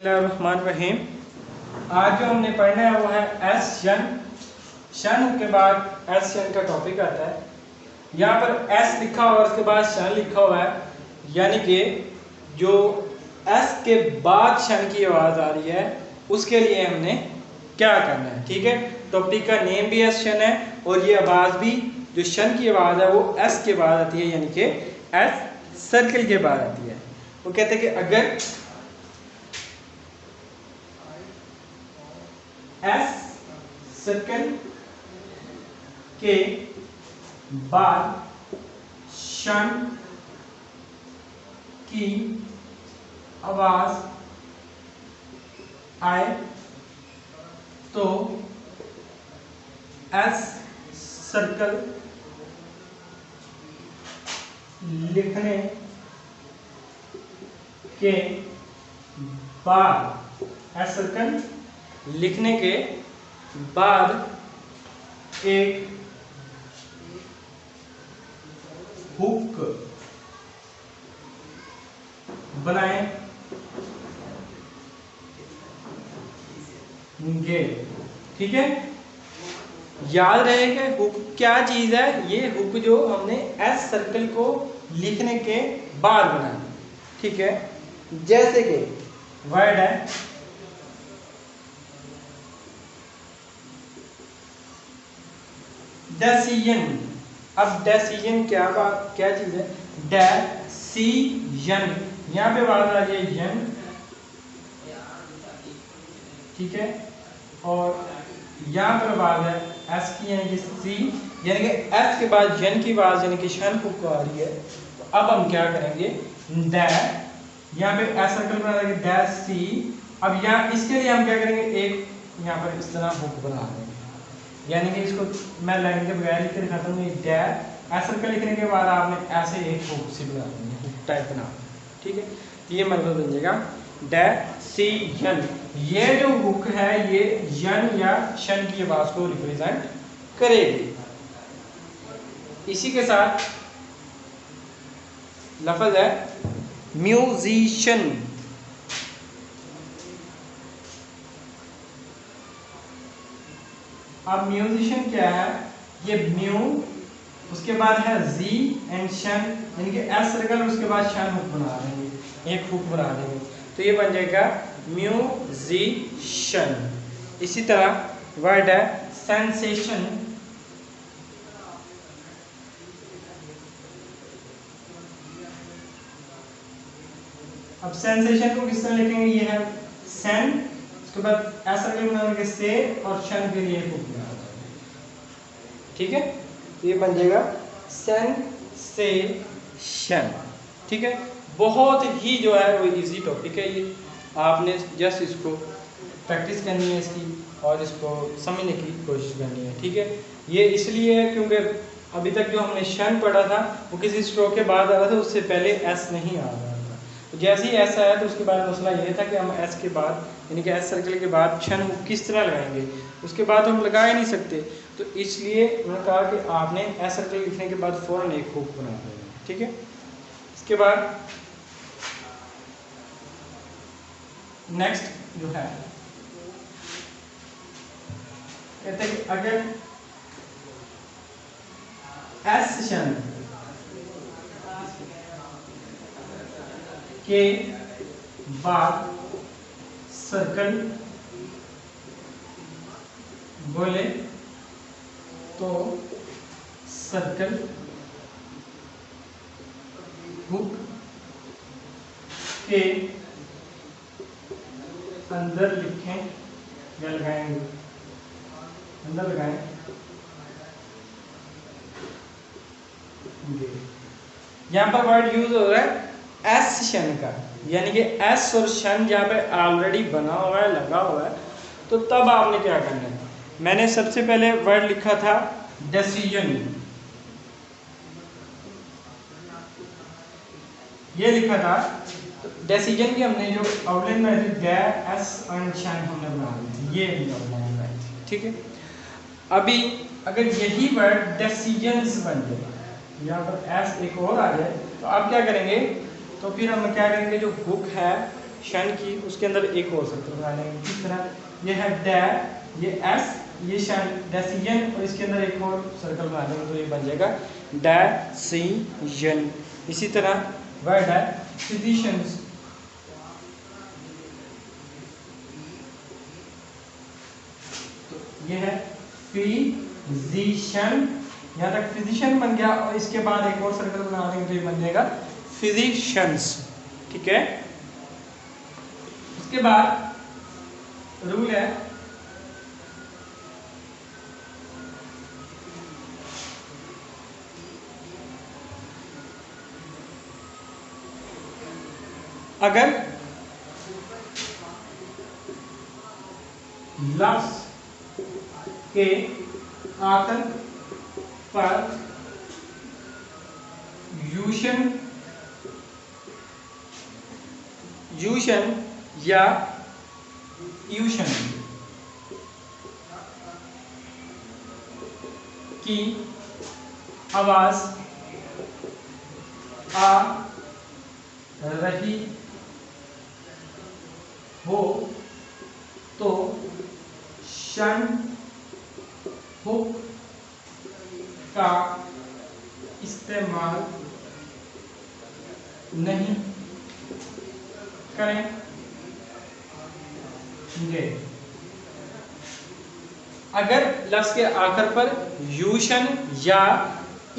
रहीम। आज जो हमने पढ़ना है वो है एस शन। शन के बाद एस शन का टॉपिक आता है। यहाँ पर एस लिखा हुआ है, उसके बाद शन लिखा हुआ है, यानी कि जो एस के बाद शन की आवाज़ आ रही है उसके लिए हमने क्या करना है। ठीक है, टॉपिक का नेम भी एस शन है और ये आवाज़ भी जो शन की आवाज़ है वो एस के बाद आती है, यानी कि एस सर्कल के बाद आती है। वो कहते हैं कि अगर एस सर्कल के बाद शन की आवाज आए तो एस सर्कल लिखने के बाद एस सर्कल लिखने के बाद एक हुक बनाएंगे। ठीक है, याद रहे कि हुक क्या चीज है। ये हुक जो हमने एस सर्कल को लिखने के बाद बनाया। ठीक है, जैसे कि वर्ड है डेसिजन। अब डेसिजन क्या चीज है? डेसिजन, यहाँ पे बात आ रही है यन। ठीक है, और यहाँ पर बात है एस की, यानी कि सी, यानी कि एस के बाद यन की आवाज यानी कि शन को आ रही है। तो अब हम क्या करेंगे, दै, यहाँ पे एस सर्कल बना देंगे दै सी। अब यहाँ इसके लिए हम क्या करेंगे, एक यहाँ पर इस तरह हुक बना देंगे, यानी कि इसको मैं लाइन के बगैर लिख के दिखाता हूँ। डै एस सर्कल लिखने के बाद आपने ऐसे एक हुक सी बना देंगे, हुक टाइप बना। ठीक है, ये मतलब बन जाएगा डेसिजन। ये जो हुक है ये यन या शन की आवाज को रिप्रेजेंट करेगी। इसी के साथ लफ्ज है म्यूजिशियन। अब म्यूजिशियन क्या है, ये म्यू, उसके बाद है जी एंड शन, यानी कि एस सर्कल, उसके बाद शन हुक बना देंगे, एक हुक बना देंगे, तो ये बन जाएगा म्यूजिशियन। इसी तरह वर्ड है सेंसेशन। अब सेंसेशन को किस तरह लिखेंगे, ये है सेन, उसके बाद एस सर्कल बना देंगे से, और शन के लिए हुक बना देंगे। ठीक है, तो ये बन जाएगा सेंसेशन। ठीक है, बहुत ही जो है वो इजी टॉपिक है। ये आपने जस्ट इसको प्रैक्टिस करनी है इसकी और इसको समझने की कोशिश करनी है। ठीक है, ये इसलिए है क्योंकि अभी तक जो हमने शन पढ़ा था वो किसी स्ट्रोक के बाद आ रहा था, उससे पहले एस नहीं आ रहा था। तो जैसे ही एस आया तो उसके बाद मसला ये था कि हम एस के बाद यानी कि एस सर्कल के बाद शन हुक किस तरह लगाएंगे, उसके बाद हम लगा ही नहीं सकते। तो इसलिए उन्होंने कहा कि आपने एस सर्कल लिखने के बाद फौरन एक हुक बना देना। ठीक है, इसके बाद नेक्स्ट जो है कहते हैं कि अगर एस शन के बाद सर्कल बोले तो सर्कल हुक के अंदर लिखें या लगाएंगे, अंदर लगाएं। यहाँ पर वर्ड यूज हो रहा है एस शन का, यानी कि एस और शन जहाँ पे ऑलरेडी बना हुआ है, लगा हुआ है। तो तब आपने क्या करना है, मैंने सबसे पहले वर्ड लिखा था डेसिजन, ये लिखा था। तो डेसिजन की हमने जो आउटलाइन बनाई थी, दै एस एंड शन हमने बना दी थी, ये आउटलाइन बनाई थी। ठीक है, अभी अगर यही वर्ड डेसिजन्स बन जाए, यहाँ पर एस एक और आ जाए, तो आप क्या करेंगे, तो फिर हम क्या करेंगे, जो हुक है शन की, उसके अंदर एक और सर्कल बना लेंगे। किस तरह, ये है डै, ये एस, ये शन डेसिजन, और इसके अंदर एक और सर्कल बना देंगे तो ये बन जाएगा डेसिजन। इसी तरह वर्ड है फिजिशियंस, तो ये है फिजिशियन, यहाँ तक फिजिशियन बन गया, और इसके बाद एक और सर्कल बना देंगे तो ये बन जाएगा फिजिशियंस। ठीक है, उसके बाद रूल है अगर लफ्ज के आखिर पर यूशन या यूशन की आवाज आ रही हो तो शन हुक का इस्तेमाल नहीं करेंगे। अगर लफ्ज के आखिर पर यूशन या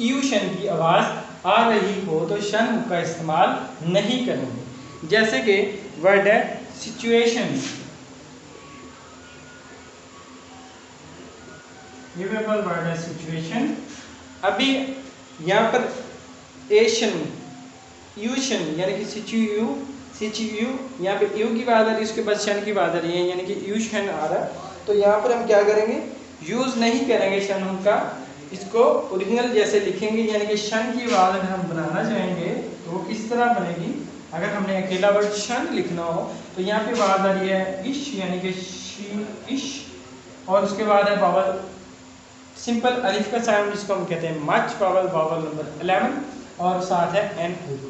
यूशन की आवाज आ रही हो तो शन हुक का इस्तेमाल नहीं करेंगे। जैसे कि वर्ड है सिचुएशन, ये वर्ड है सिचुएशन। अभी यहाँ पर एशन यूशन यानी कि सिचुयू यहाँ पे यू की बात आ रही है, उसके बाद शन की बात आ रही है, यानी कि यूशन आ रहा है। तो यहाँ पर हम क्या करेंगे, यूज नहीं करेंगे शन का, इसको ओरिजिनल जैसे लिखेंगे, यानी कि शन की आवाज अगर हम बनाना चाहेंगे तो वो किस तरह बनेगी। अगर हमने अकेला वर्ड शन लिखना हो तो यहाँ पे आवाज आ रही है इश, यानी कि शी इश, और उसके बाद है वावल सिंपल अलिफ का साउंड जिसको हम कहते हैं मच, वावल नंबर 11, और साथ है एन हुक।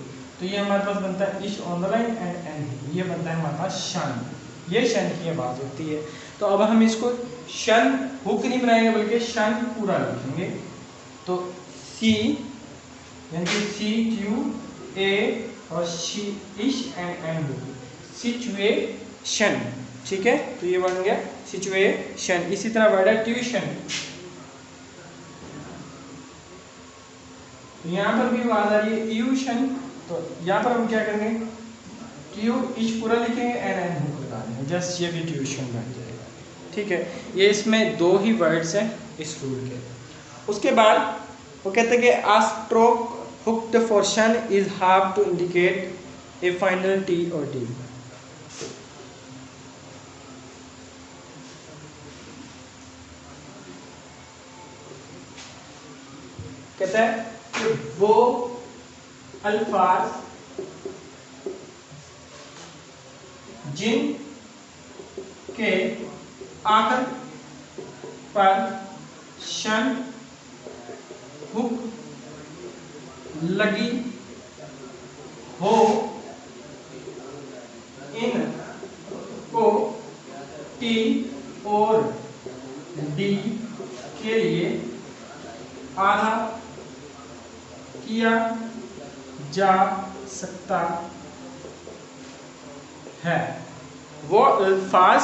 तो ये हमारे पास बनता है ish on the line and N, ये बनता है हमारे पास शन, ये शन की आवाज होती है। तो अब हम इसको शन हुक नहीं बनाएंगे बल्कि शन पूरा लिखेंगे। तो सी यानी कि सी क्यू ए और शी इश एंड एन हुक, सिचुएशन। ठीक है, तो ये बन गया सिचुएशन। इसी तरह वर्ड है ट्यूशन, तो यहाँ पर भी आवाज आ रही है ट्यूशन, तो यहाँ पर हम क्या करेंगे, ट्यू इच पूरा लिखेंगे एंड एन हुक लगा देंगे, जस्ट ये भी ट्यूशन बन जाएगा। ठीक है, ये इसमें दो ही वर्ड्स हैं इस रूल के। उसके बाद वो कहते हैं कि a stroke hooked for shun is half to indicate a final T और डी। कहता है कि वो अल्फाज जिन के आखिर पर शन हुक लगी हो इन को टी और डी के लिए आधा किया जा सकता है। वो अल्फाज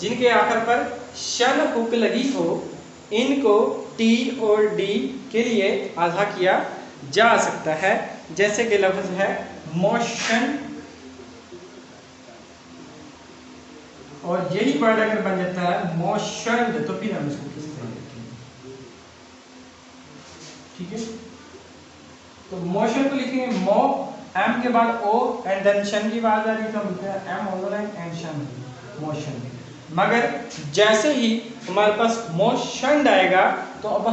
जिनके आखिर पर शन हुक लगी हो इनको टी और डी के लिए आधा किया जा सकता है। जैसे कि लफ्ज है मोशन, और यही वर्ड अगर बन जाता है मोशन तो फिर हम इसको किस तरह लिखेंगे। ठीक है, तो मोशन को लिखेंगे मो, एम के बाद ओ एंड देन शन की आवाज आ रही है तो हम लिखते हैं M on the line and shun, motion. मगर जैसे ही हमारे पास मोशन आएगा तो अब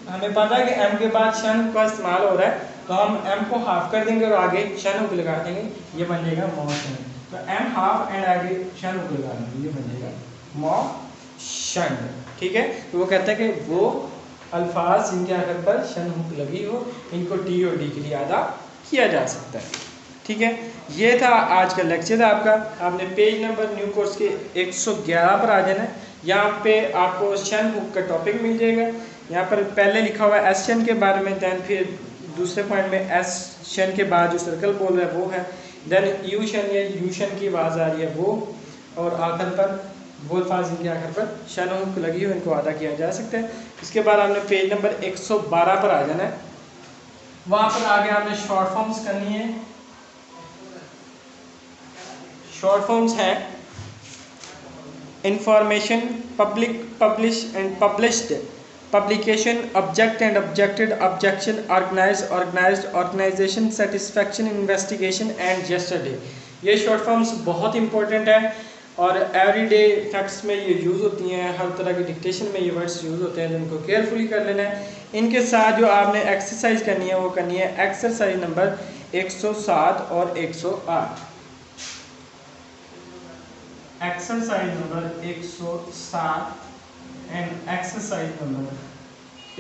हमें पता है कि एम के बाद शन का इस्तेमाल हो रहा है, तो हम एम को हाफ कर देंगे और आगे शन को लगा देंगे, ये बन जाएगा मोशन। तो एम हाफ एंड आगे शन को लगा देंगे, ये बन जाएगा मोशन। ठीक है, तो वो कहता है कि वो अल्फाज जिनके आखिर पर शन हुक लगी हो इनको टी और डी के लिए आधा किया जा सकता है। ठीक है, ये था आज का लेक्चर आपका। आपने पेज नंबर न्यू कोर्स के 111 पर आ जाना है। यहाँ पे आपको शन हुक का टॉपिक मिल जाएगा। यहाँ पर पहले लिखा हुआ है एस शन के बारे में, दैन फिर दूसरे पॉइंट में एस शन के बाद जो सर्कल बोल रहा है वो है, देन यू शन या यू शन की आवाज़ आ रही है वो, और आखिर पर बोल फाजिल के आखिर पर शन हुक लगी हुई, इनको अदा किया जा सकता है। इसके बाद आपने पेज नंबर 112 पर आ जाना है। वहाँ पर आगे आपने शॉर्ट फॉर्म्स करनी है। शॉर्ट फॉर्म्स हैं information, public, publish and published, publication, object and objected, objection, organise, organised, organisation, satisfaction, investigation and yesterday. ये शॉर्ट फॉर्म्स बहुत इंपॉर्टेंट है और एवरीडे फैक्ट्स में ये यूज़ होती हैं, हर तरह की डिक्टेशन में ये वर्ड्स यूज़ होते हैं, जिनको केयरफुली कर लेना है। इनके साथ जो आपने एक्सरसाइज करनी है वो करनी है एक्सरसाइज नंबर 107 और 108। Exercise number 107 and exercise number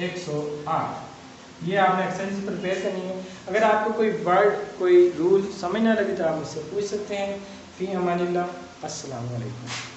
108। ये आपने एक्सरसाइज प्रिपेयर करनी है। अगर आपको कोई वर्ड, कोई रूल समझ ना लगे तो आप मुझसे पूछ सकते हैं। फी अमानिल्लाह। अस्सलाम वालेकुम।